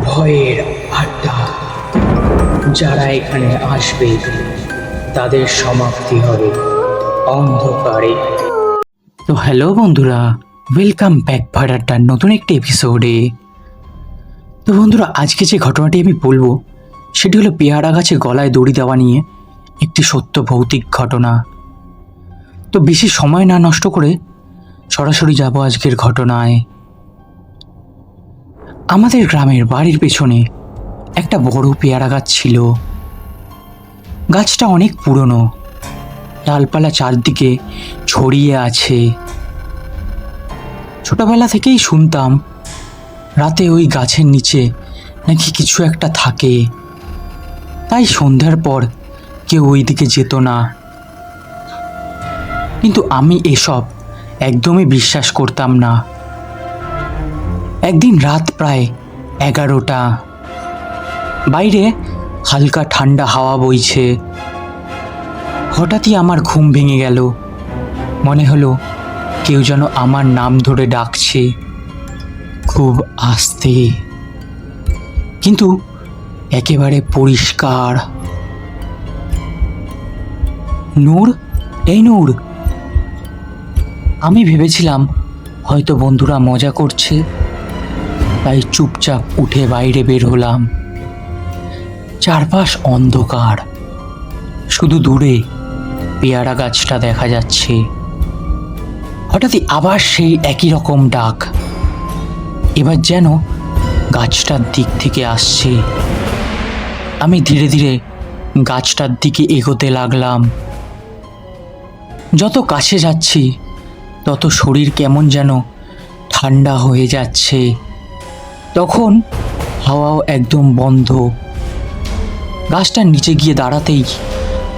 ভয়ের আড্ডা। যারা এখানে আসবে তাদের সমাপ্তি হবে অন্ধকারে। তো হ্যালো বন্ধুরা, ওয়েলকাম ব্যাক ভাড়াটার নতুন একটি এপিসোডে। তো বন্ধুরা, আজকে যে ঘটনাটি আমি বলবো সেটি হলো পেয়ারা গাছে গলায় দড়ি দেওয়া নিয়ে একটি সত্য ভৌতিক ঘটনা। তো বেশি সময় না নষ্ট করে সরাসরি যাব আজকের ঘটনায়। আমাদের গ্রামের বাড়ির পেছনে একটা বড় পেয়ারা গাছ ছিল। গাছটা অনেক পুরনো, ডালপালা চারদিকে ছড়িয়ে আছে। ছোটবেলা থেকেই শুনতাম রাতে ওই গাছের নিচে নাকি কিছু একটা থাকে, তাই সন্ধ্যার পর কেউ ওই দিকে যেত না। কিন্তু আমি এসব একদমই বিশ্বাস করতাম না। একদিন রাত প্রায় 11টা, বাইরে হালকা ঠান্ডা হাওয়া বইছে। হঠাৎই আমার ঘুম ভেঙে গেল। মনে হলো কেউ যেন আমার নাম ধরে ডাকছে, খুব আস্তে কিন্তু একেবারে পরিষ্কার। নূর, এই নূর। আমি ভেবেছিলাম হয়তো বন্ধুরা মজা করছে, তাই চুপচাপ উঠে বাইরে বের হলাম। চারপাশ অন্ধকার, শুধু দূরে পেয়ারা গাছটা দেখা যাচ্ছে। হঠাৎই আবার সেই একই রকম ডাক, এবার যেন গাছটার দিক থেকে আসছে। আমি ধীরে ধীরে গাছটার দিকে এগোতে লাগলাম। যত কাছে যাচ্ছি তত শরীর কেমন যেন ঠান্ডা হয়ে যাচ্ছে। তখন হাওয়াও একদম বন্ধ। গাছটার নিচে গিয়ে দাঁড়াতেই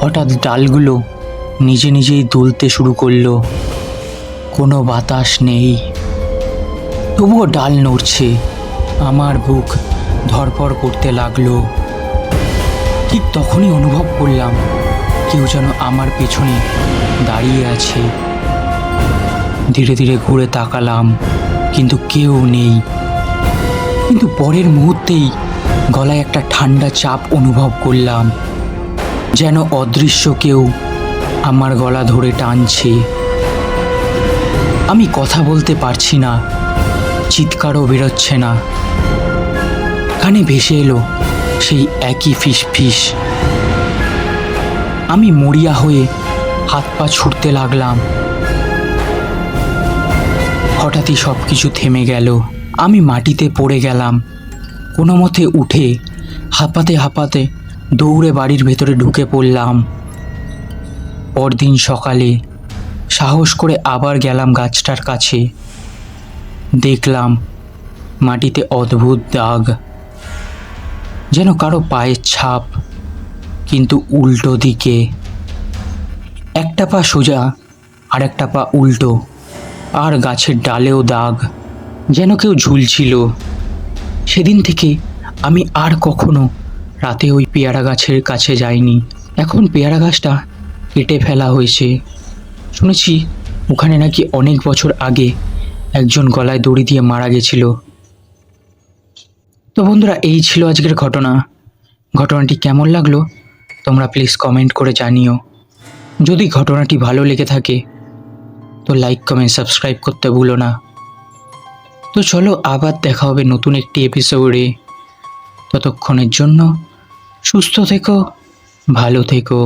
হঠাৎ ডালগুলো নিজে নিজেই দুলতে শুরু করলো। কোনো বাতাস নেই, তবুও ডাল নড়ছে। আমার বুক ধড়ফড় করতে লাগলো। ঠিক তখনই অনুভব করলাম কেউ যেন আমার পেছনে দাঁড়িয়ে আছে। ধীরে ধীরে ঘুরে তাকালাম, কিন্তু কেউ নেই। কিন্তু পরের মুহূর্তেই গলায় একটা ঠান্ডা চাপ অনুভব করলাম, যেন অদৃশ্য কেউ আমার গলা ধরে টানছে। আমি কথা বলতে পারছি না, চিৎকারও বেরোচ্ছে না। কানে ভেসে এলো সেই একই ফিস ফিস। আমি মরিয়া হয়ে হাত পা ছুটতে লাগলাম। হঠাৎই সব কিছু থেমে গেল। আমি মাটিতে পড়ে গেলাম। কোনো মতে উঠে হাঁপাতে হাঁপাতে দৌড়ে বাড়ির ভেতরে ঢুকে পড়লাম। পরদিন সকালে সাহস করে আবার গেলাম গাছটার কাছে। দেখলাম মাটিতে অদ্ভুত দাগ, যেন কারো পায়ের ছাপ, কিন্তু উল্টো দিকে। একটা পা সোজা আর একটা পা উল্টো, আর গাছের ডালেও দাগ, যেন কেউ ঝুলছিল। সেদিন থেকে আমি আর কখনো রাতে ওই পেয়ারা গাছের কাছে যাইনি। এখন পেয়ারা গাছটা কেটে ফেলা হয়েছে। শুনেছি ওখানে নাকি অনেক বছর আগে একজন গলায় দড়ি দিয়ে মারা গেছিল। তো বন্ধুরা, এই ছিল আজকের ঘটনা। ঘটনাটি কেমন লাগলো তোমরা প্লিজ কমেন্ট করে জানিও। যদি ঘটনাটি ভালো লেগে থাকে তো লাইক কমেন্ট সাবস্ক্রাইব করতে ভুলো না। তো চলো, আবার দেখা হবে নতুন একটি এপিসোডে। ততক্ষণের জন্য সুস্থ থেকো, ভালো থেকো।